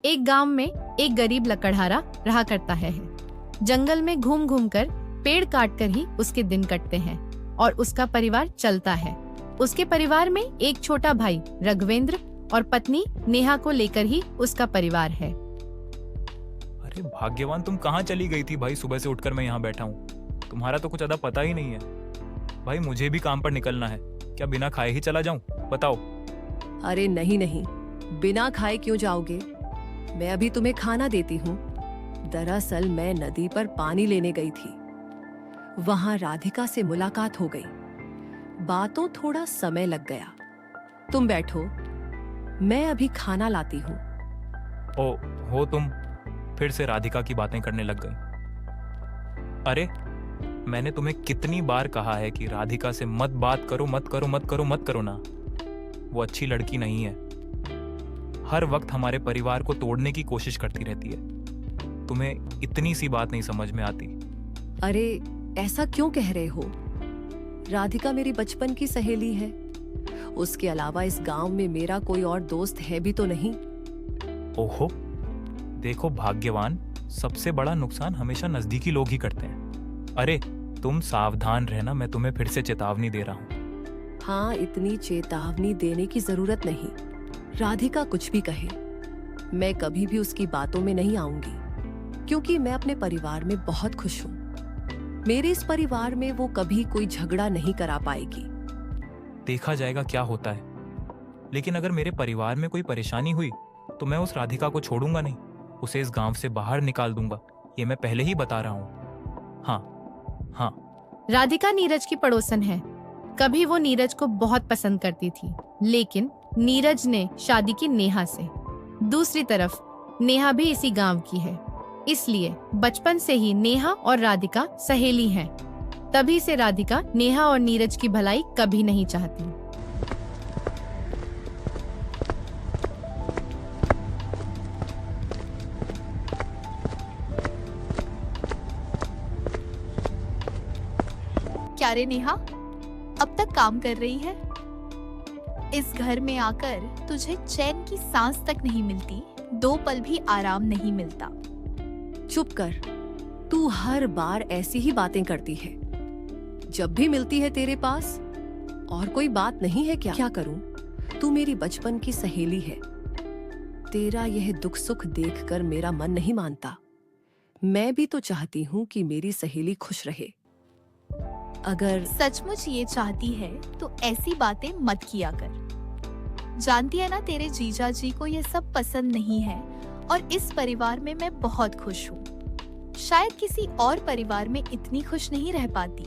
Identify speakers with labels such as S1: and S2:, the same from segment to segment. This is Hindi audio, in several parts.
S1: एक गांव में एक गरीब लकड़हारा रहा करता है। जंगल में घूम घूम कर पेड़ काट कर ही उसके दिन कटते हैं और उसका परिवार चलता है। उसके परिवार में एक छोटा भाई रघुवेंद्र और पत्नी नेहा को लेकर ही उसका परिवार है।
S2: अरे भाग्यवान, तुम कहाँ चली गई थी भाई? सुबह से उठकर मैं यहाँ बैठा हूँ, तुम्हारा तो कुछ अदा पता ही नहीं है। भाई मुझे भी काम पर निकलना है, क्या बिना खाए ही चला जाऊँ? बताओ।
S3: अरे नहीं नहीं, बिना खाए क्यों जाओगे? मैं अभी तुम्हें खाना देती हूँ। दरअसल मैं नदी पर पानी लेने गई थी, वहां राधिका से मुलाकात हो गई। बातों थोड़ा समय लग गया। तुम बैठो, मैं अभी खाना लाती हूँ।
S2: ओ हो तुम फिर से राधिका की बातें करने लग गई। अरे मैंने तुम्हें कितनी बार कहा है कि राधिका से मत बात करो, मत करो, मत करो, मत करो ना। वो अच्छी लड़की नहीं है, हर वक्त हमारे परिवार को तोड़ने की कोशिश करती रहती है। तुम्हें इतनी सी बात नहीं समझ में आती।
S3: अरे ऐसा क्यों कह रहे हो? राधिका मेरी बचपन की सहेली है। उसके अलावा इस गांव में मेरा कोई और दोस्त है भी तो नहीं।
S2: ओहो, देखो भाग्यवान, सबसे बड़ा नुकसान हमेशा नजदीकी लोग ही करते हैं। अरे तुम सावधान रहना, मैं तुम्हें फिर से चेतावनी दे रहा हूँ।
S3: हाँ, इतनी चेतावनी देने की जरूरत नहीं। राधिका कुछ भी कहे, मैं कभी भी उसकी बातों में नहीं आऊंगी, क्योंकि मैं अपने परिवार में बहुत खुश हूँ। मेरे इस परिवार में वो कभी कोई झगड़ा नहीं करा पाएगी।
S2: देखा जाएगा क्या होता है, लेकिन अगर मेरे परिवार में कोई परेशानी हुई तो मैं उस राधिका को छोड़ूंगा नहीं, उसे इस गांव से बाहर निकाल दूंगा, ये मैं पहले ही बता रहा हूँ। हाँ हाँ।
S1: राधिका नीरज की पड़ोसन है। कभी वो नीरज को बहुत पसंद करती थी, लेकिन नीरज ने शादी की नेहा से। दूसरी तरफ नेहा भी इसी गांव की है, इसलिए बचपन से ही नेहा और राधिका सहेली हैं। तभी से राधिका नेहा और नीरज की भलाई कभी नहीं चाहती।
S4: क्या रे नेहा, अब तक काम कर रही है? इस घर में आकर तुझे चैन की सांस तक नहीं मिलती, 2 पल भी आराम नहीं मिलता।
S3: चुप कर, तू हर बार ऐसी ही बातें करती है। जब भी मिलती है तेरे पास। और कोई बात नहीं है क्या? क्या करूं? तू मेरी बचपन की सहेली है। तेरा यह दुख सुख देखकर मेरा मन नहीं मानता। मैं भी तो चाहती हूँ कि मेरी सहेली खुश रहे। अगर
S4: सचमुच ये चाहती है तो ऐसी बातें मत किया कर। जानती है ना, तेरे जीजा जी को ये सब पसंद नहीं है और इस परिवार में मैं बहुत खुश हूँ। शायद किसी और परिवार में इतनी खुश नहीं रह पाती।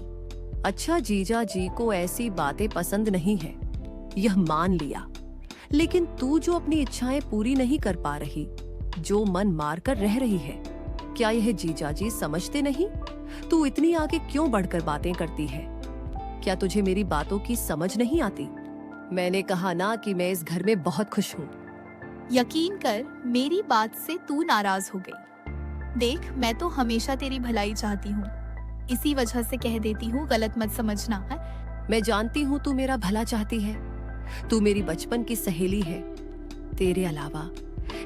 S3: अच्छा, जीजा जी को ऐसी बातें पसंद नहीं है, यह मान लिया। लेकिन तू जो अपनी इच्छाएं पूरी नहीं कर पा रही, जो मन मार कर रह रही है, क्या यह जीजा जी समझते नहीं? तू इतनी आगे क्यों बढ़कर बातें करती है? क्या तुझे मेरी बातों की समझ नहीं आती? मैंने कहा ना कि मैं इस घर में बहुत खुश हूँ।
S4: यकीन कर, मेरी बात से तू नाराज हो गई। देख, मैं तो हमेशा तेरी भलाई चाहती हूँ, इसी वजह से कह देती हूँ, गलत मत समझना है।
S3: मैं जानती हूँ तू मेरा भला चाहती है। तू मेरी बचपन की सहेली है। तेरे अलावा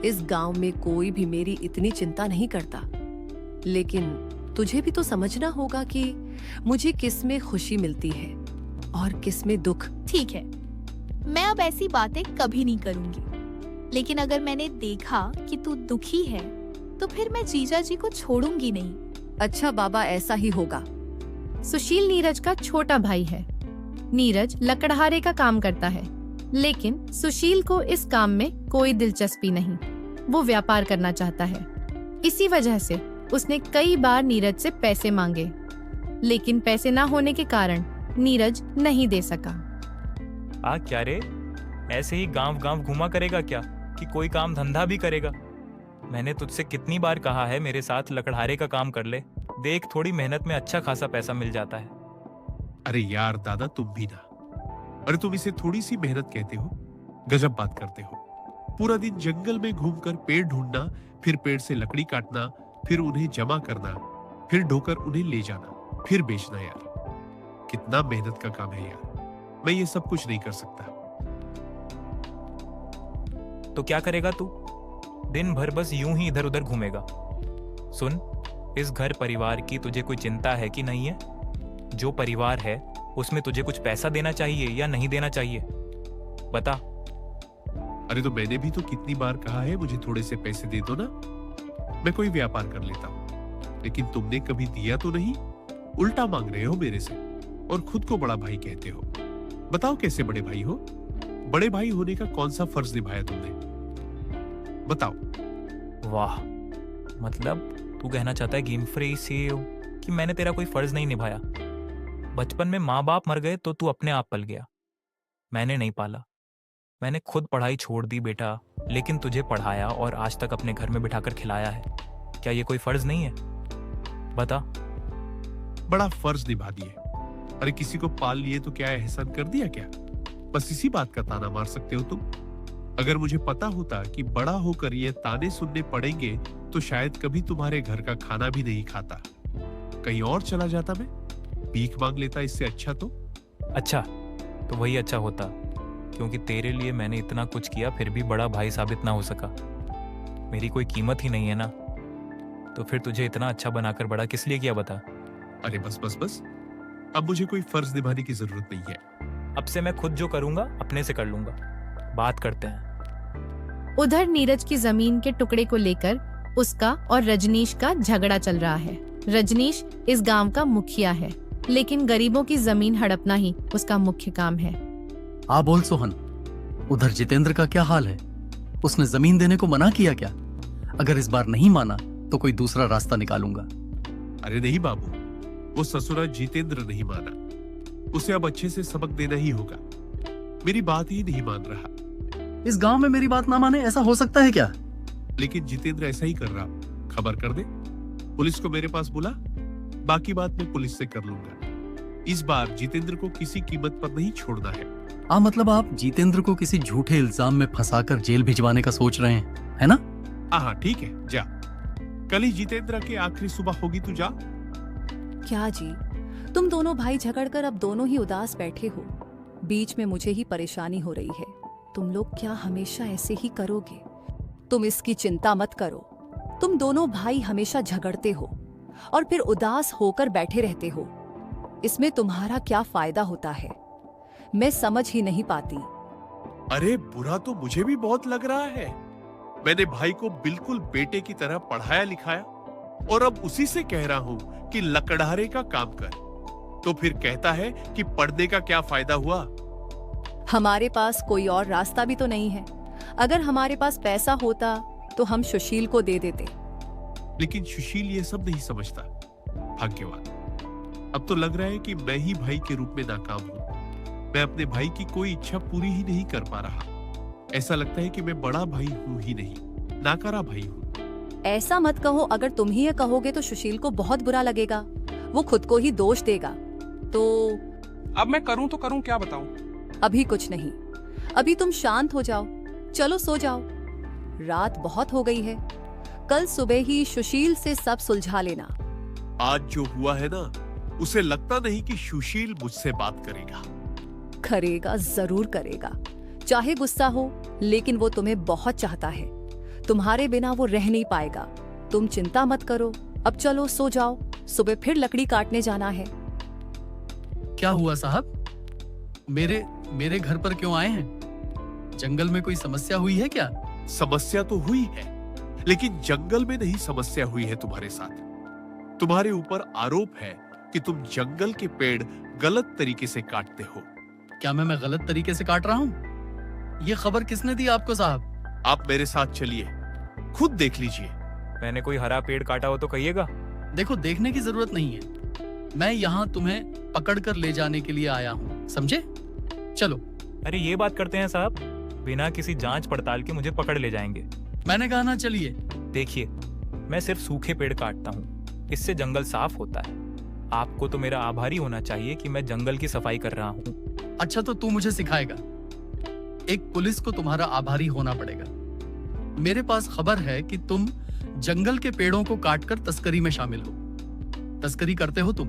S3: इस गांव में कोई भी मेरी इतनी चिंता नहीं करता। लेकिन तुझे भी तो समझना होगा कि मुझे किस में खुशी मिलती है और किस में दुख।
S4: ठीक है, मैं अब ऐसी बातें कभी नहीं करूंगी। लेकिन अगर मैंने देखा कि तू दुखी है तो फिर मैं जीजा जी को छोड़ूंगी नहीं।
S3: अच्छा बाबा, ऐसा ही होगा।
S1: सुशील नीरज का छोटा भाई है। नीरज लकड़हारे का काम करता है, लेकिन सुशील को इस काम में कोई दिलचस्पी नहीं। वो व्यापार करना चाहता है। इसी वजह से उसने कई बार नीरज से पैसे मांगे, लेकिन पैसे ना होने के कारण नीरज नहीं दे सका।
S2: क्या रे, ऐसे ही गांव गांव घुमा करेगा क्या कि कोई काम धंधा भी करेगा? मैंने तुझसे कितनी बार कहा है मेरे साथ लकड़हारे का काम कर ले, देख थोड़ी मेहनत में अच्छा खासा पैसा मिल जाता है।
S5: अरे यार दादा, तुम भी ना। अरे तुम इसे थोड़ी सी मेहनत कहते हो? गजब बात करते हो। पूरा दिन जंगल में घूमकर पेड़ ढूंढना, फिर पेड़ से लकड़ी काटना, फिर उन्हें जमा करना, फिर ढोकर उन्हें ले जाना, फिर बेचना। यार कितना मेहनत का काम है यार। मैं ये सब कुछ नहीं कर सकता।
S2: तो क्या करेगा तू? दिन भर बस यूं ही इधर उधर घूमेगा। सुन, इस घर परिवार की तुझे कोई चिंता है कि नहीं है? जो परिवार है उसमें तुझे कुछ पैसा देना चाहिए या नहीं देना चाहिए? बता।
S5: अरे तो मैंने भी तो कितनी बार कहा है मुझे थोड़े से पैसे दे दो ना, मैं कोई व्यापार कर लेता हूँ, लेकिन तुमने कभी दिया तो नहीं, उल्टा मांग रहे हो मेरे से और खुद को बड़ा भाई कहते हो। बताओ कैसे बड़े भाई हो? बड़े भाई होने का कौन सा फर्ज निभाया तुमने? बताओ।
S2: वाह, मतलब तू कहना चाहता है गेम फ्री से कि मैंने तेरा कोई फर्ज नहीं निभाया। बचपन में माँ बाप मर गए तो तू अपने आप पल गया, मैंने नहीं पाला। मैंने खुद पढ़ाई छोड़ दी बेटा, लेकिन तुझे पढ़ाया और आज तक अपने घर में बिठाकर खिलाया है। क्या ये कोई फर्ज नहीं है? बता।
S5: बड़ा फर्ज निभा दिए। अरे किसी को पाल लिए तो क्या एहसान कर दिया क्या? बस इसी बात का ताना मार सकते हो तुम। अगर मुझे पता होता कि बड़ा होकर ये ताने सुनने पड़ेंगे तो शायद कभी तुम्हारे घर का खाना भी नहीं खाता, कहीं और चला जाता, मैं भीख मांग लेता। इससे अच्छा
S2: तो वही अच्छा होता, क्योंकि तेरे लिए मैंने इतना कुछ किया फिर भी बड़ा भाई साबित ना हो सका। मेरी कोई कीमत ही नहीं है ना, तो फिर तुझे इतना अच्छा बनाकर बड़ा किस लिए किया बता?
S5: अरे बस बस बस, अब मुझे कोई फर्ज निभाने की जरूरत नहीं है।
S2: अब से मैं खुद जो करूंगा अपने से कर लूंगा। बात करते हैं।
S1: उधर नीरज की जमीन के टुकड़े को लेकर उसका और रजनीश का झगड़ा चल रहा है। रजनीश इस गांव का मुखिया है, लेकिन गरीबों की जमीन हड़पना ही उसका मुख्य काम है।
S6: बोल सोहन, उधर जितेंद्र का क्या हाल है? उसने जमीन देने को मना किया क्या? अगर इस बार नहीं माना तो कोई दूसरा रास्ता निकालूंगा।
S5: अरे नहीं बाबू, वो ससुरा जितेंद्र नहीं माना, उसे अब अच्छे से सबक देना ही होगा। मेरी बात ही नहीं मान रहा।
S6: इस गांव में मेरी बात ना माने, ऐसा हो सकता है क्या?
S5: लेकिन जितेंद्र ऐसा ही कर रहा। खबर कर दे, पुलिस को मेरे पास बुला, बाकी बात मैं पुलिस से कर लूंगा। इस बार जितेंद्र को किसी कीमत पर नहीं छोड़ना है।
S6: मतलब आप जितेंद्र को किसी झूठे इल्जाम में फंसाकर जेल भिजवाने का सोच रहे हैं, है ना?
S5: हाँ ठीक है, जा। कल ही जितेंद्र की आखिरी सुबह होगी, तू जा।
S3: क्या जी, तुम दोनों भाई झगड़कर अब दोनों ही उदास बैठे हो। बीच में मुझे ही परेशानी हो रही है। तुम लोग क्या हमेशा ऐसे ही करोगे? तुम इसकी चिंता मत करो। तुम दोनों भाई हमेशा झगड़ते हो और फिर उदास होकर बैठे रहते हो। इसमें तुम्हारा क्या फायदा होता है, मैं समझ ही नहीं पाती।
S5: अरे बुरा तो मुझे भी बहुत लग रहा है। मैंने भाई को बिल्कुल बेटे की तरह पढ़ाया लिखाया और अब उसी से कह रहा हूं कि लकड़हारे का काम कर, तो फिर कहता है कि पढ़ने का क्या फायदा हुआ।
S3: हमारे पास कोई और रास्ता भी तो नहीं है। अगर हमारे पास पैसा होता तो हम सुशील को दे देते।
S5: लेकिन सुशील ये सब नहीं समझता। भाग्यवान, अब तो लग रहा है कि मैं ही भाई के रूप में नाकाम हूं। मैं अपने भाई की कोई इच्छा पूरी ही नहीं कर पा रहा। ऐसा लगता है कि मैं बड़ा भाई हूं ही नहीं, नाकारा भाई हूं।
S3: ऐसा मत कहो। अगर तुम ही ये कहोगे तो सुशील को बहुत बुरा लगेगा, वो खुद को ही दोष देगा। तो
S7: अब मैं करूं तो करूं, क्या बताऊं?
S3: अभी कुछ नहीं, अभी तुम शांत हो जाओ, चलो सो जाओ। रात बहुत हो गई है, कल सुबह ही सुशील से सब सुलझा लेना।
S5: आज जो हुआ है ना, उसे लगता नहीं कि सुशील मुझसे बात करेगा।
S3: करेगा, जरूर करेगा। चाहे गुस्सा हो, लेकिन वो तुम्हें बहुत चाहता है। तुम्हारे बिना वो रह नहीं पाएगा। तुम चिंता मत करो, अब चलो सो जाओ, सुबह फिर लकड़ी काटने जाना है।
S6: क्या हुआ साहब? मेरे घर पर क्यों आए हैं? जंगल में कोई समस्या हुई है क्या?
S5: समस्या तो हुई है, लेकिन जंगल में नहीं समस्या हुई है तुम्हारे साथ। तुम्हारे ऊपर आरोप है कि तुम जंगल के पेड़ गलत तरीके से काटते हो।
S6: क्या मैं गलत तरीके से काट रहा हूँ? ये खबर किसने दी आपको साहब?
S5: आप मेरे साथ चलिए, खुद देख लीजिए।
S2: मैंने कोई हरा पेड़ काटा हो तो कहिएगा।
S6: देखो, देखने की जरूरत नहीं है। मैं यहाँ तुम्हें पकड़ कर ले जाने के लिए आया हूँ, समझे? चलो।
S2: अरे ये बात करते हैं साहब, बिना किसी जांच पड़ताल के मुझे पकड़ ले जाएंगे।
S6: मैंने कहा ना, चलिए।
S2: देखिए, मैं सिर्फ सूखे पेड़ काटता हूँ, इससे जंगल साफ होता है। आपको तो मेरा आभारी होना चाहिए कि मैं जंगल की सफाई कर रहा हूँ।
S6: अच्छा, तो तू मुझे सिखाएगा? एक पुलिस को तुम्हारा आभारी होना पड़ेगा। मेरे पास खबर है कि तुम जंगल के पेड़ों को काटकर तस्करी में शामिल हो। तस्करी करते हो तुम?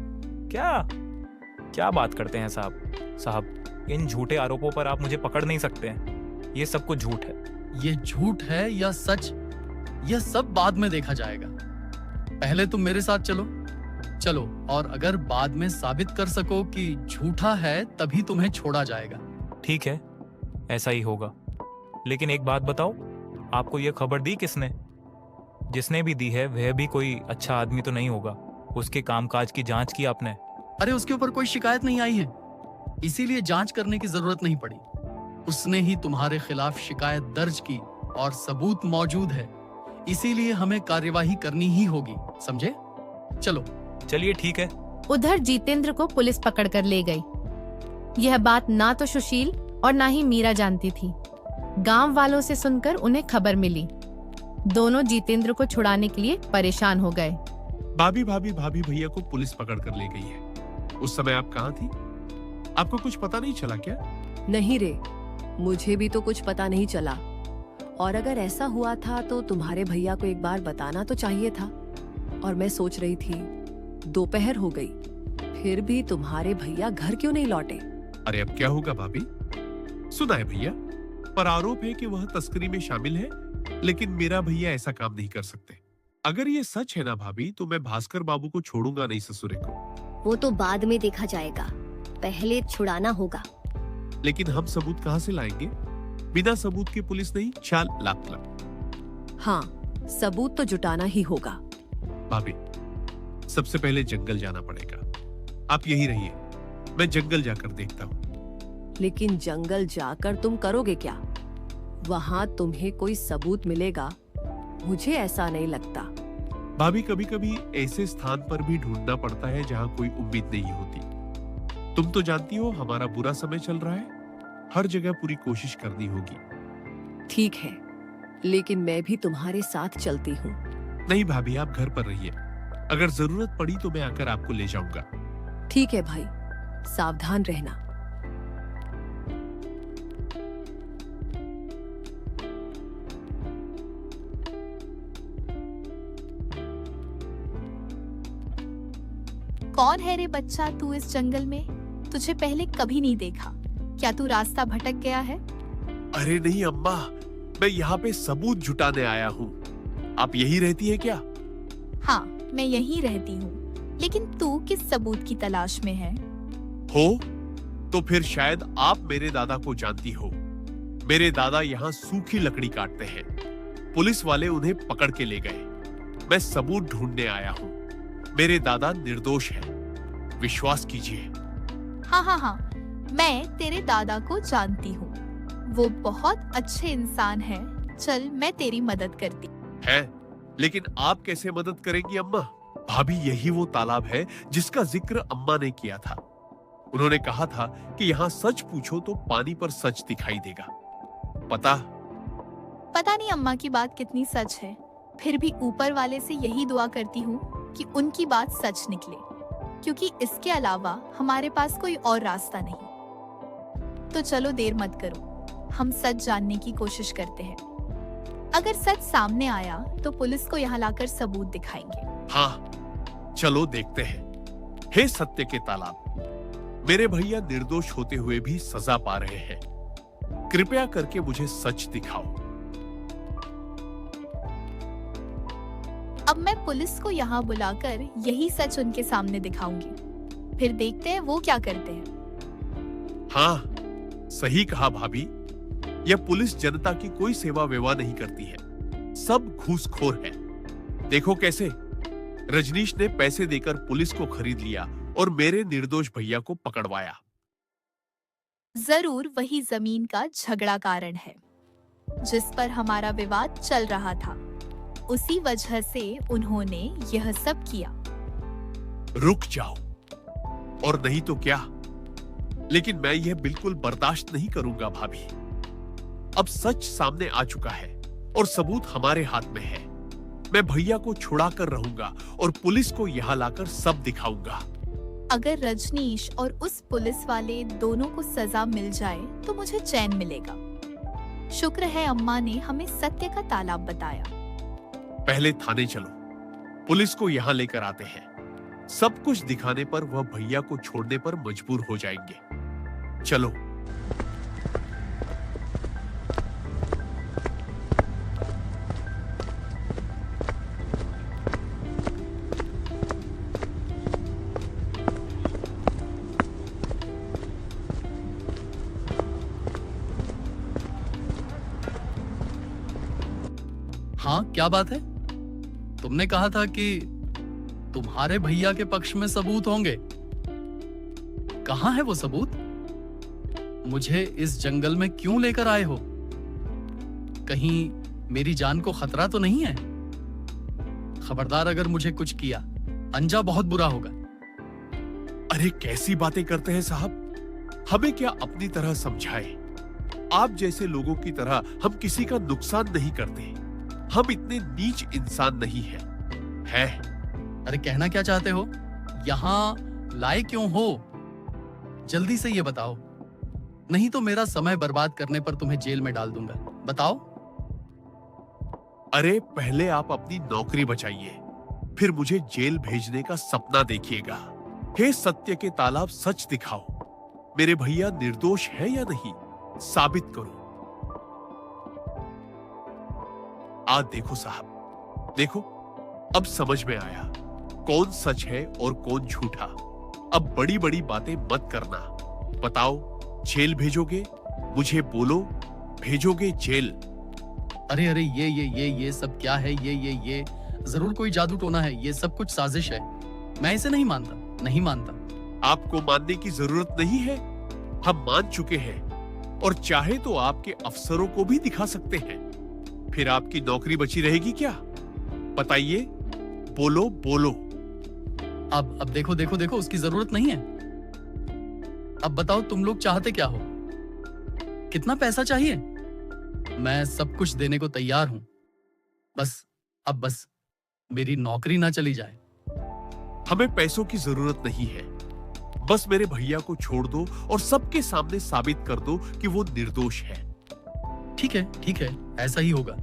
S2: क्या बात करते हैं साहब, इन झूठे आरोपों पर आप मुझे पकड़ नहीं सकते हैं। ये सब कुछ झूठ है।
S6: ये झूठ है या सच, यह सब बाद में देखा जाएगा। पहले तुम मेरे साथ चलो। चलो, और अगर बाद में साबित कर सको कि झूठा है तभी तुम्हें छोड़ा जाएगा।
S2: ठीक है, ऐसा ही होगा। लेकिन एक बात बताओ, आपको यह खबर दी किसने? जिसने भी दी है वह भी कोई अच्छा आदमी तो नहीं होगा। उसके कामकाज की जांच की आपने?
S6: अरे उसके ऊपर कोई शिकायत नहीं आई है, इसीलिए जांच करने की जरूरत नहीं पड़ी। उसने ही तुम्हारे खिलाफ शिकायत दर्ज की और सबूत मौजूद है, इसीलिए हमें कार्यवाही करनी ही होगी, समझे? चलो।
S2: चलिए ठीक है।
S1: उधर जितेंद्र को पुलिस पकड़ कर ले गई। यह बात ना तो सुशील और ना ही मीरा जानती थी। गांव वालों से सुनकर उन्हें खबर मिली। दोनों जितेंद्र को छुड़ाने के लिए परेशान हो गए।
S5: भाभी भाभी भाभी भैया को पुलिस पकड़ कर ले गई है। उस समय आप कहाँ थी? आपको कुछ पता नहीं चला क्या?
S3: नहीं रे, मुझे भी तो कुछ पता नहीं चला। और अगर ऐसा हुआ था तो तुम्हारे भैया को एक बार बताना तो चाहिए था। और मैं सोच रही थी, दोपहर हो गई, फिर भी तुम्हारे भैया घर क्यों नहीं लौटे?
S5: अरे अब क्या होगा भाभी? सुना है भैया, पर आरोप है कि वह तस्करी में शामिल है, लेकिन मेरा भैया ऐसा काम नहीं कर सकते। अगर ये सच है ना भाभी, तो मैं भास्कर बाबू को छोड़ूंगा नहीं ससुरे को।
S8: वो तो बाद में देखा जाएगा, पहले छुड़ाना होगा।
S5: लेकिन हम सबूत कहाँ से लाएंगे? बिना सबूत के पुलिस नहीं चाल लाख।
S3: हाँ, सबूत तो जुटाना ही होगा।
S5: भाभी, सबसे पहले जंगल जाना पड़ेगा। आप यही रहिए, मैं जंगल जाकर देखता हूँ।
S3: लेकिन जंगल जाकर तुम करोगे क्या? वहाँ तुम्हें कोई सबूत मिलेगा? मुझे ऐसा नहीं लगता।
S5: भाभी, कभी कभी ऐसे स्थान पर भी ढूंढना पड़ता है जहाँ कोई उम्मीद नहीं होती। तुम तो जानती हो हमारा बुरा समय चल रहा है, हर जगह पूरी कोशिश करनी होगी।
S3: ठीक है, लेकिन मैं भी तुम्हारे साथ चलती हूँ।
S5: नहीं भाभी, आप घर पर रहिए। अगर जरूरत पड़ी तो मैं आकर आपको ले जाऊंगा।
S3: ठीक है भाई, सावधान रहना।
S4: कौन है रे बच्चा तू इस जंगल में? तुझे पहले कभी नहीं देखा। क्या तू रास्ता भटक गया है?
S5: अरे नहीं अम्मा, मैं यहाँ पे सबूत जुटाने आया हूँ। आप यही रहती है क्या?
S4: हाँ, मैं यहीं रहती हूँ। लेकिन तू किस सबूत की तलाश में है?
S5: हो तो फिर शायद आप मेरे दादा को जानती हो। मेरे दादा यहाँ सूखी लकड़ी काटते हैं। पुलिस वाले उन्हें पकड़ के ले गए। मैं सबूत ढूंढने आया हूँ। मेरे दादा निर्दोष हैं, विश्वास कीजिए।
S4: हाँ हाँ हाँ, मैं तेरे दादा को जानती हूँ। वो बहुत अच्छे इंसान हैं। चल, मैं तेरी मदद करती
S5: है। लेकिन आप कैसे मदद करेंगी अम्मा? भाभी, यही वो तालाब है जिसका जिक्र अम्मा ने किया था। उन्होंने कहा था कि यहाँ सच पूछो तो पानी पर सच दिखाई देगा। पता
S4: नहीं अम्मा की बात कितनी सच है। फिर भी ऊपर वाले से यही दुआ करती हूँ कि उनकी बात सच निकले, क्योंकि इसके अलावा हमारे पास कोई और रास्ता नहीं। तो चलो देर मत करो, हम सच जानने की कोशिश करते हैं। अगर सच सामने आया तो पुलिस को यहाँ लाकर सबूत दिखाएंगे।
S5: हाँ, चलो देखते हैं। हे सत्य के तालाब, मेरे भैया निर्दोष होते हुए भी सजा पा रहे हैं। कृपया करके मुझे सच दिखाओ।
S4: अब मैं पुलिस को यहाँ बुलाकर यही सच उनके सामने दिखाऊंगी। फिर देखते हैं वो क्या करते हैं।
S5: हाँ, सही कहा भाभी। यह पुलिस जनता की कोई सेवा वेवा नहीं करती है, सब घूसखोर है। देखो कैसे रजनीश ने पैसे देकर पुलिस को खरीद लिया और मेरे निर्दोष भैया को पकड़वाया।
S4: जरूर वही जमीन का झगड़ा कारण है जिस पर हमारा विवाद चल रहा था। उसी वजह से उन्होंने यह सब किया।
S5: रुक जाओ, और नहीं तो क्या। लेकिन मैं यह बिल्कुल बर्दाश्त नहीं करूंगा भाभी। अब सच सामने आ चुका है और सबूत हमारे हाथ में है। मैं भैया को छुड़ा कर रहूंगा और पुलिस को यहाँ लाकर सब दिखाऊंगा।
S4: अगर रजनीश और उस पुलिस वाले दोनों को सजा मिल जाए तो मुझे चैन मिलेगा। शुक्र है अम्मा ने हमें सत्य का तालाब बताया।
S5: पहले थाने चलो, पुलिस को यहाँ लेकर आते हैं। सब कुछ दिखाने पर वह भैया को छोड़ने पर मजबूर हो जाएंगे। चलो।
S6: हाँ, क्या बात है? तुमने कहा था कि तुम्हारे भैया के पक्ष में सबूत होंगे। कहाँ है वो सबूत? मुझे इस जंगल में क्यों लेकर आए हो? कहीं मेरी जान को खतरा तो नहीं है? खबरदार, अगर मुझे कुछ किया, अंजा बहुत बुरा होगा।
S5: अरे कैसी बातें करते हैं साहब, हमें क्या अपनी तरह समझाए। आप जैसे लोगों की तरह हम किसी का नुकसान नहीं करते। हम इतने नीच इंसान नहीं है।
S6: अरे कहना क्या चाहते हो? यहाँ लाए क्यों हो? जल्दी से ये बताओ, नहीं तो मेरा समय बर्बाद करने पर तुम्हें जेल में डाल दूंगा। बताओ।
S5: अरे पहले आप अपनी नौकरी बचाइए, फिर मुझे जेल भेजने का सपना देखिएगा। हे सत्य के तालाब, सच दिखाओ। मेरे भैया निर्दोष है या नहीं, साबित करो। आज देखो साहब, देखो, अब समझ में आया कौन सच है और कौन झूठा। अब बड़ी बड़ी बातें मत करना। बताओ, जेल भेजोगे? मुझे बोलो, भेजोगे जेल?
S6: अरे अरे, ये सब क्या है? ये जरूर कोई जादू टोना है। ये सब कुछ साजिश है। मैं इसे नहीं मानता, नहीं मानता।
S5: आपको मानने की जरूरत नहीं है, हम मान चुके हैं, और चाहे तो आपके अफसरों को भी दिखा सकते हैं। फिर आपकी नौकरी बची रहेगी क्या? बताइए, बोलो बोलो।
S6: अब देखो, उसकी जरूरत नहीं है। अब बताओ, तुम लोग चाहते क्या हो? कितना पैसा चाहिए? मैं सब कुछ देने को तैयार हूं। बस मेरी नौकरी ना चली जाए।
S5: हमें पैसों की जरूरत नहीं है, बस मेरे भैया को छोड़ दो और सबके सामने साबित कर दो कि वो निर्दोष है।
S6: ठीक है, ऐसा ही होगा।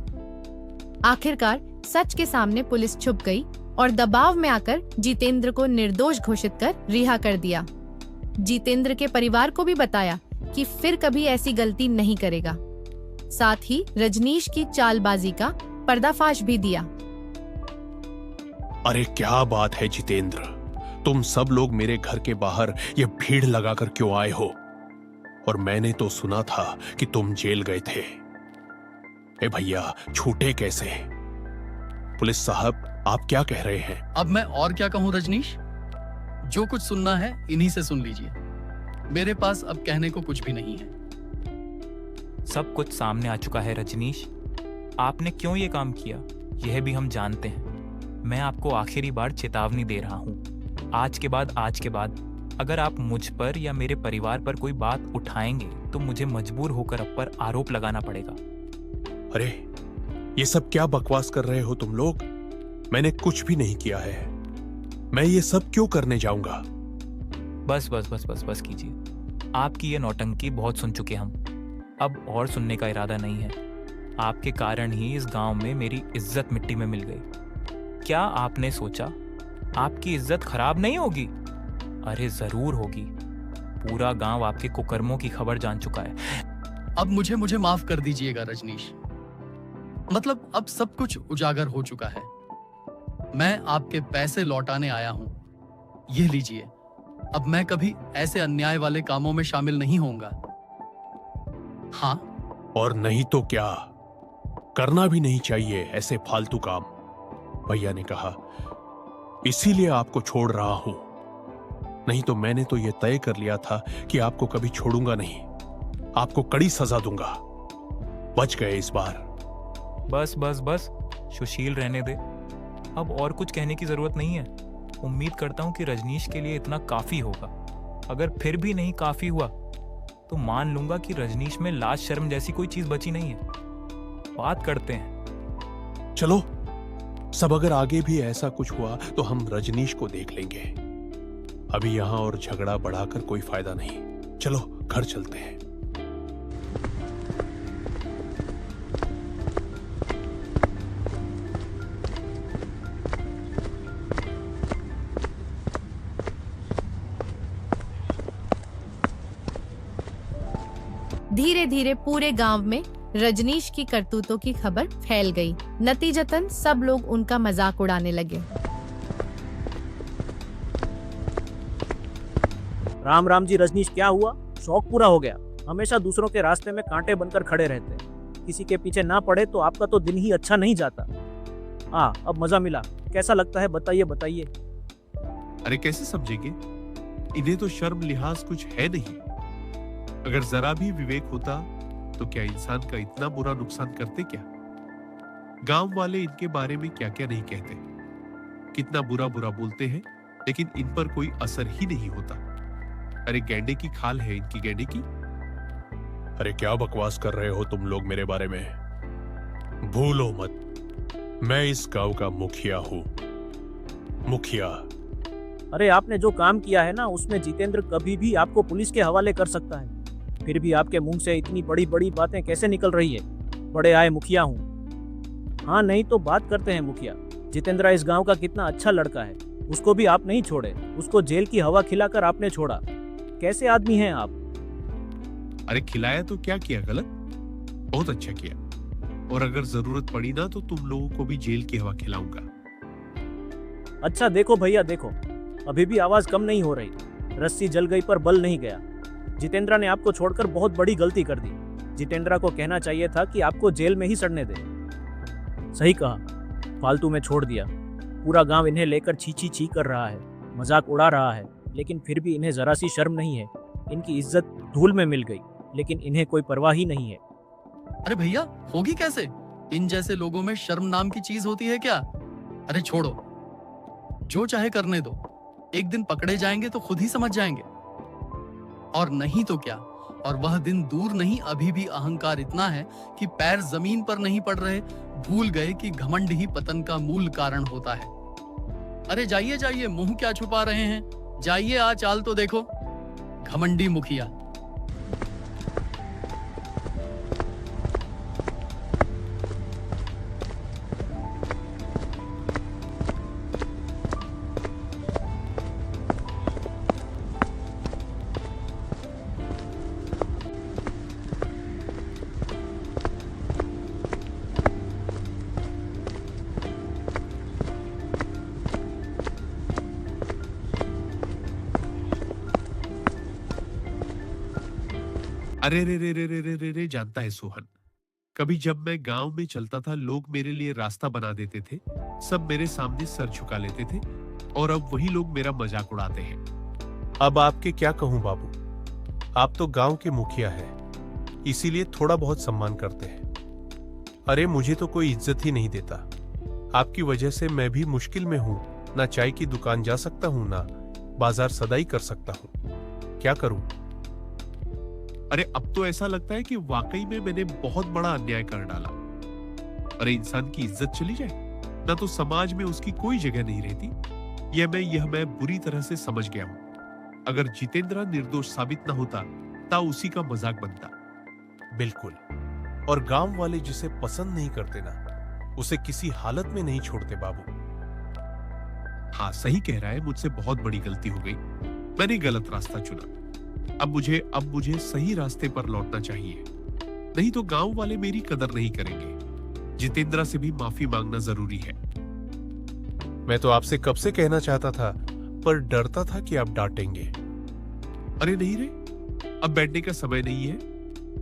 S1: आखिरकार सच के सामने पुलिस छुप गई और दबाव में आकर जितेंद्र को निर्दोष घोषित कर रिहा कर दिया। जितेंद्र के परिवार को भी बताया कि फिर कभी ऐसी गलती नहीं करेगा। साथ ही रजनीश की चालबाजी का पर्दाफाश भी दिया।
S9: अरे क्या बात है जितेंद्र, तुम सब लोग मेरे घर के बाहर ये भीड़ लगाकर क्यों आए हो? और मैंने तो सुना था कि तुम जेल गए थे। ए भैया, छूटे कैसे? पुलिस साहब, आप क्या कह रहे हैं?
S6: अब मैं और क्या कहूं रजनीश? जो कुछ सुनना है इन्हीं से सुन लीजिए। मेरे पास अब कहने को कुछ भी नहीं है।
S2: सब कुछ सामने आ चुका है रजनीश। आपने क्यों ये काम किया, यह भी हम जानते हैं। मैं आपको आखिरी बार चेतावनी दे रहा हूँ। आज के बाद अगर आप मुझ पर या मेरे परिवार पर कोई बात उठाएंगे तो मुझे मजबूर होकर आप पर आरोप लगाना पड़ेगा।
S9: अरे ये सब क्या बकवास कर रहे हो तुम लोग? मैंने कुछ भी नहीं किया है। मैं ये सब क्यों करने जाऊंगा?
S2: बस कीजिए। आपकी ये नौटंकी बहुत सुन चुके हम। अब और सुनने का इरादा नहीं है। आपके कारण ही इस गांव में मेरी इज्जत मिट्टी में मिल गई। क्या आपने सोचा आपकी इज्जत खराब नहीं होगी? अरे जरूर होगी। पूरा गांव आपके कुकर्मों की खबर जान चुका है।
S6: अब मुझे माफ कर दीजिएगा रजनीश। मतलब अब सब कुछ उजागर हो चुका है। मैं आपके पैसे लौटाने आया हूं। ये लीजिए। अब मैं कभी ऐसे अन्याय वाले कामों में शामिल नहीं होऊंगा। हाँ,
S9: और नहीं तो क्या, करना भी नहीं चाहिए ऐसे फालतू काम। भैया ने कहा, इसीलिए आपको छोड़ रहा हूं। नहीं तो मैंने तो यह तय कर लिया था कि आपको कभी छोड़ूंगा नहीं, आपको कड़ी सजा दूंगा। बच गए इस बार।
S2: बस सुशील, रहने दे। अब और कुछ कहने की जरूरत नहीं है। उम्मीद करता हूं कि रजनीश के लिए इतना काफी होगा। अगर फिर भी नहीं काफी हुआ तो मान लूंगा कि रजनीश में लाज शर्म जैसी कोई चीज बची नहीं है। बात करते हैं।
S9: चलो, सब अगर आगे भी ऐसा कुछ हुआ तो हम रजनीश को देख लेंगे। अभी यहां और झगड़ा बढ़ाकर कोई फायदा नहीं। चलो घर चलते हैं।
S1: धीरे धीरे पूरे गांव में रजनीश की करतूतों की खबर फैल गई। नतीजतन सब लोग उनका मजाक उड़ाने लगे।
S10: राम जी, रजनीश क्या हुआ? शौक पूरा हो गया? हमेशा दूसरों के रास्ते में कांटे बनकर खड़े रहते हैं। किसी के पीछे ना पड़े तो आपका तो दिन ही अच्छा नहीं जाता। हाँ, अब मजा मिला। कैसा लगता है बताइए बताइए।
S5: अरे कैसे समझेंगे, इन्हें तो शर्म लिहाज कुछ है नहीं। अगर जरा भी विवेक होता तो क्या इंसान का इतना बुरा नुकसान करते क्या? गांव वाले इनके बारे में क्या क्या नहीं कहते, कितना बुरा बुरा बोलते हैं, लेकिन इन पर कोई असर ही नहीं होता। अरे गैंडे की खाल है इनकी, गैंडे की।
S9: अरे क्या बकवास कर रहे हो तुम लोग मेरे बारे में? भूलो मत, मैं इस गांव का मुखिया हूं। मुखिया।
S10: अरे आपने जो काम किया है ना, उसमें जितेंद्र कभी भी आपको पुलिस के हवाले कर सकता है। फिर भी आपके मुंह से इतनी बड़ी बड़ी बातें कैसे निकल रही है? बड़े आए मुखिया हूँ। हाँ, नहीं तो बात करते हैं मुखिया। जितेंद्र इस गांव का कितना अच्छा लड़का है, उसको भी आप नहीं छोड़े। उसको जेल की हवा खिलाकर आपने छोड़ा। कैसे आदमी हैं आप?
S5: अरे खिलाया तो क्या किया गलत? बहुत अच्छा किया। और अगर जरूरत पड़ी ना तो तुम लोगों को भी जेल की हवा खिलाऊंगा।
S10: अच्छा देखो भैया देखो, अभी भी आवाज कम नहीं हो रही। रस्सी जल गई पर बल नहीं गया। जितेंद्र ने आपको छोड़कर बहुत बड़ी गलती कर दी। जितेंद्र को कहना चाहिए था कि आपको जेल में ही सड़ने दे। सही कहा, फालतू में छोड़ दिया। पूरा गांव इन्हें लेकर छी छी छी कर रहा है, मजाक उड़ा रहा है, लेकिन फिर भी इन्हें जरा सी शर्म नहीं है। इनकी इज्जत धूल में मिल गई, लेकिन इन्हें कोई परवाह ही नहीं है।
S6: अरे भैया, होगी कैसे? इन जैसे लोगों में शर्म नाम की चीज होती है क्या? अरे छोड़ो, जो चाहे करने दो। एक दिन पकड़े जाएंगे तो खुद ही समझ जाएंगे। और नहीं तो क्या, और वह दिन दूर नहीं। अभी भी अहंकार इतना है कि पैर जमीन पर नहीं पड़ रहे। भूल गए कि घमंड ही पतन का मूल कारण होता है। अरे जाइए जाइए, मुंह क्या छुपा रहे हैं? जाइए, आ चाल तो देखो, घमंडी मुखिया।
S5: अरे रे रे रे रे रे रे रे, जानता है सोहन, कभी जब मैं गांव में चलता था लोग मेरे लिए रास्ता बना देते थे, सब मेरे सामने सर झुका लेते थे, और अब वही लोग मेरा मजाक उड़ाते हैं।
S9: अब आपके क्या कहूं बाबू, आप तो गांव के मुखिया हैं, इसीलिए थोड़ा बहुत सम्मान करते हैं। अरे मुझे तो कोई इज्जत ही नहीं देता। आपकी वजह से मैं भी मुश्किल में हूं। ना चाय की दुकान जा सकता हूं, ना बाजार सदाई कर सकता हूं। क्या करूं?
S5: अरे अब तो ऐसा लगता है कि वाकई में मैंने बहुत बड़ा अन्याय कर डाला। अरे इंसान की इज्जत चली जाए ना तो समाज में उसकी कोई जगह नहीं रहती। यह मैं बुरी तरह से समझ गया हूं। अगर जितेंद्र निर्दोष साबित ना होता तब उसी का मजाक बनता।
S9: बिल्कुल। और गांव वाले जिसे पसंद नहीं करते ना, उसे किसी हालत में नहीं छोड़ते बाबू।
S5: हाँ सही कह रहा है, मुझसे बहुत बड़ी गलती हो गई। मैंने गलत रास्ता चुना। अब मुझे सही रास्ते पर लौटना चाहिए, नहीं तो गांव वाले मेरी कदर नहीं करेंगे। जितेंद्र से भी माफी मांगना जरूरी है।
S9: मैं तो आपसे कब से कहना चाहता था, पर डरता था कि आप डांटेंगे।
S5: अरे नहीं रे, अब बैठने का समय नहीं है।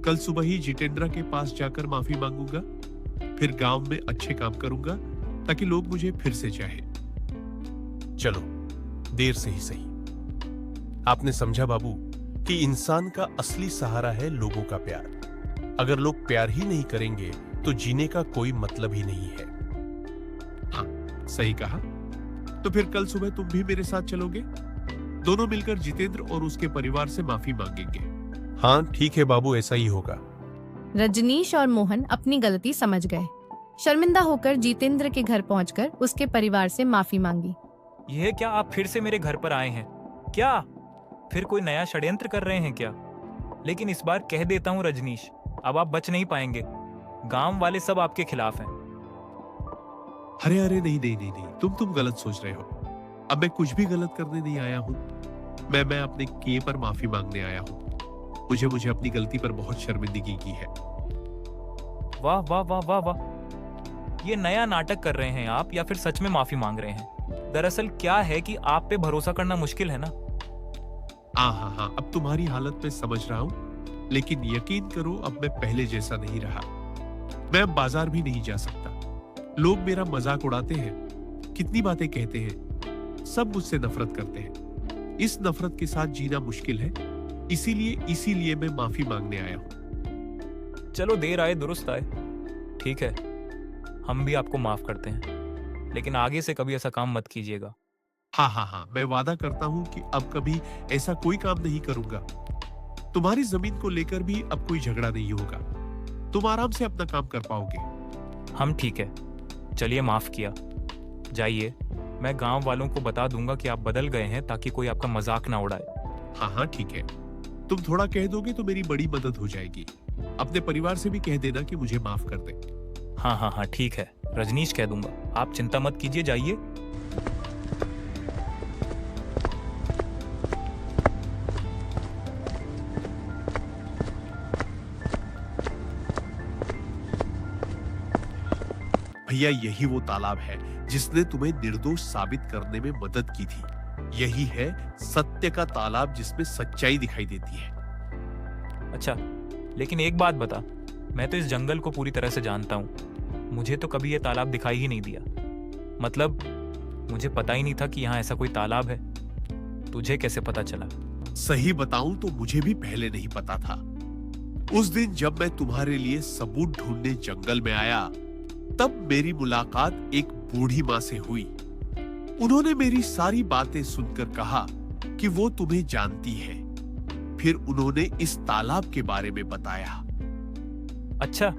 S5: कल सुबह ही जितेंद्र के पास जाकर माफी मांगूंगा, फिर गांव में अच्छे काम करूंगा ताकि लोग मुझे फिर से चाहें।
S9: चलो, देर से ही सही। आपने समझा बाबू कि इंसान का असली सहारा है लोगों का प्यार। अगर लोग प्यार ही नहीं करेंगे तो जीने का कोई मतलब ही नहीं है।
S5: हाँ सही कहा। तो फिर कल सुबह तुम भी मेरे साथ चलोगे? दोनों मिलकर जितेंद्र और उसके परिवार से माफी मांगेंगे।
S9: हाँ ठीक है बाबू, ऐसा ही होगा।
S1: रजनीश और मोहन अपनी गलती समझ गए। शर्मिंदा होकर जितेंद्र के घर पहुंचकर उसके परिवार से माफी मांगी।
S2: यह क्या, आप फिर से मेरे घर पर आए हैं क्या? फिर कोई नया षड्यंत्र कर रहे हैं क्या? लेकिन इस बार कह देता हूं रजनीश, अब आप बच नहीं पाएंगे। गांव वाले सब आपके खिलाफ हैं।
S5: अरे अरे नहीं नहीं नहीं नहीं, तुम गलत सोच रहे हो। अब मैं कुछ भी गलत करने नहीं आया हूँ। मैं अपने किए पर माफी मांगने आया हूँ। मुझे अपनी गलती पर बहुत शर्मिंदगी की है।
S2: वाह वाह वाह वाह वाह, ये नया नाटक कर रहे हैं आप या फिर सच में माफी मांग रहे हैं? दरअसल क्या है कि आप पे भरोसा करना मुश्किल है ना।
S5: हाँ, अब तुम्हारी हालत में समझ रहा हूँ, लेकिन यकीन करो अब मैं पहले जैसा नहीं रहा। मैं अब बाजार भी नहीं जा सकता। लोग मेरा मजाक उड़ाते हैं, कितनी बातें कहते हैं, सब मुझसे नफरत करते हैं। इस नफरत के साथ जीना मुश्किल है, इसीलिए मैं माफी मांगने आया हूं।
S2: चलो देर आए दुरुस्त आए, ठीक है, हम भी आपको माफ करते हैं, लेकिन आगे से कभी ऐसा काम मत कीजिएगा।
S5: हाँ, मैं वादा करता हूं कि अब कभी ऐसा कोई काम नहीं करूंगा। तुम्हारी जमीन को लेकर भी अब कोई झगड़ा नहीं होगा। तुम आराम से अपना काम कर पाओगे।
S2: हम ठीक है, चलिए माफ किया, जाइए। मैं गांव वालों को बता दूंगा कि आप बदल गए हैं ताकि कोई आपका मजाक ना उड़ाए।
S5: हाँ, ठीक है। तुम थोड़ा कह दोगे तो मेरी बड़ी मदद हो जाएगी। अपने परिवार से भी कह देना कि मुझे माफ कर दे।
S2: हाँ, ठीक है, रजनीश कह दूंगा, आप चिंता मत कीजिए, जाइए।
S5: भैया, यही वो तालाब है जिसने तुम्हें निर्दोष साबित करने में मदद की थी। यही है सत्य का तालाब जिसमें सच्चाई दिखाई देती है।
S2: अच्छा, लेकिन एक बात बता, मैं तो इस जंगल को पूरी तरह से जानता हूँ, मुझे तो कभी ये तालाब दिखाई ही नहीं दिया। मतलब मुझे पता ही नहीं था कि यहाँ ऐसा कोई तालाब है। तुझे कैसे पता चला?
S5: सही बताऊं तो मुझे भी पहले नहीं पता था। उस दिन जब मैं तुम्हारे लिए सबूत ढूंढने जंगल में आया, तब मेरी मुलाकात एक बूढ़ी माँ से हुई। उन्होंने मेरी सारी बातें सुनकर कहा कि वो तुम्हें जानती है। फिर उन्होंने इस तालाब के बारे में बताया।
S2: अच्छा,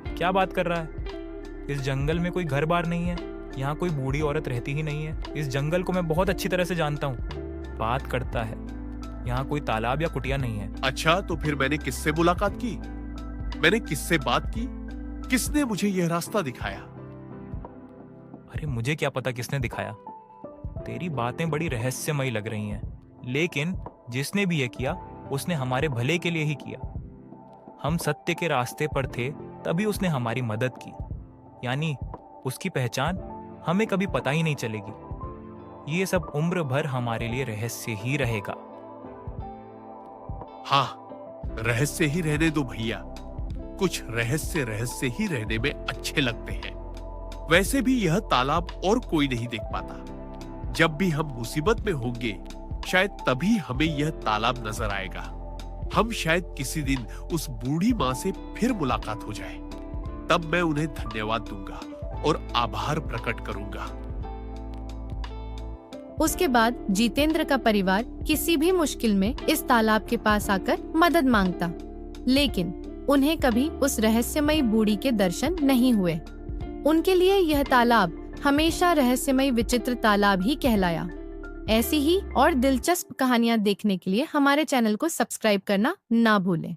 S2: क्या बात कर रहा है? इस जंगल में कोई घर बार नहीं है, यहाँ कोई बूढ़ी औरत रहती ही नहीं है। इस जंगल को मैं बहुत अच्छी तरह से जानता हूँ। बात करता है, यहाँ कोई तालाब या कुटिया नहीं है।
S5: अच्छा, तो फिर मैंने किससे मुलाकात की? मैंने किससे बात की? किसने मुझे यह रास्ता दिखाया?
S2: अरे मुझे क्या पता किसने दिखाया। तेरी बातें बड़ी रहस्यमयी लग रही हैं, लेकिन जिसने भी ये किया उसने हमारे भले के लिए ही किया। हम सत्य के रास्ते पर थे तभी उसने हमारी मदद की, यानी उसकी पहचान हमें कभी पता ही नहीं चलेगी। ये सब उम्र भर हमारे लिए रहस्य ही रहेगा।
S5: हाँ, रहस्य ही रहने दो भैया। कुछ रहस्य ही रहने में अच्छे लगते हैं। वैसे भी यह तालाब और कोई नहीं देख पाता। जब भी हम मुसीबत में होंगे, शायद तभी हमें यह तालाब नजर आएगा। हम शायद किसी दिन उस बूढ़ी माँ से फिर मुलाकात हो जाए, तब मैं उन्हें धन्यवाद दूंगा और आभार प्रकट करूंगा।
S1: उसके बाद जितेंद्र का परिवार किसी भी मुश्किल में इस तालाब के पास आकर मदद मांगता, लेकिन उन्हें कभी उस रहस्यमयी बूढ़ी के दर्शन नहीं हुए। उनके लिए यह तालाब हमेशा रहस्यमयी विचित्र तालाब ही कहलाया। ऐसी ही और दिलचस्प कहानियाँ देखने के लिए हमारे चैनल को सब्सक्राइब करना ना भूलें।